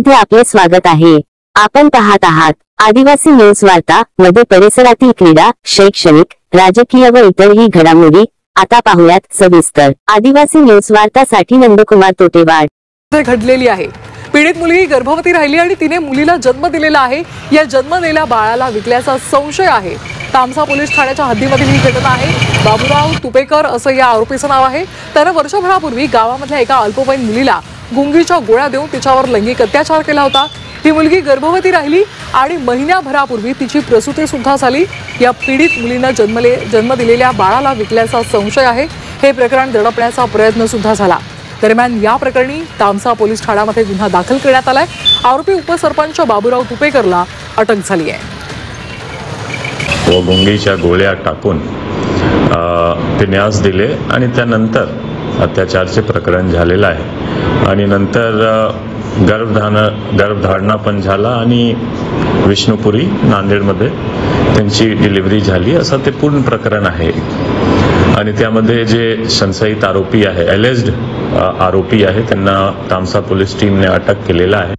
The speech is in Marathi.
मध्ये आपले स्वागत आहे। आपण पाहत आहात आदिवासी न्यूज वार्ता मध्ये परिसरातील क्रीडा, शैक्षणिक, राजकीय व इतरही घडामोडी आता पाहूयात सविस्तर। आदिवासी न्यूज वार्तासाठी नंदकुमार तोटेवाड। घडलेली आहे। पीडित मुलगी गर्भवती राहिली आणि तिने मुलीला जन्म दिलेला आहे। या जन्म दिलेल्या बाळाला विकल्याचा संशय आहे। तामसा पोलीस ठाण्याच्या हद्दीमधील ही घटना आहे। बाबूराव तुपेकर असं या आरोपीचं नाव आहे। त्याने वर्षभरापूर्वी गावामधल्या एका अल्पवयीन मुलीला गुंगीच्या गोळ्या देऊन तिच्यावर लैंगिक अत्याचार केला होता। ही मुलगी गर्भवती राहिली आणि महिन्याभरापूर्वी तिची प्रसूती सुद्धा झाली। या पीडित मुलीने जन्म दिलेल्या बाळाला विकल्याचा संशय आहे। हे प्रकरण दडपण्याचा प्रयत्न सुद्धा झाला। दरम्यान या प्रकरणी तामसा पोलीस ठाण्यामध्ये गुन्हा दाखल करण्यात आलाय। आरोपी उपसरपंच बाबूराव तुपेकरला अटक झाली आहे। गुंगीच्या गोळ्या टाकून ते न्यास दिले आणि त्यानंतर अत्याचारचे प्रकरण झालेलं आहे आणि नंतर गर्भधारणा पण झाला आणि विष्णुपुरी नांदेडमध्ये त्यांची डिलिव्हरी झाली असं ते पूर्ण प्रकरण आहे। आणि त्यामध्ये जे संशयित आरोपी आहे, एलेज्ड आरोपी आहे, त्यांना तामसा पोलीस टीमने अटक केलेला आहे।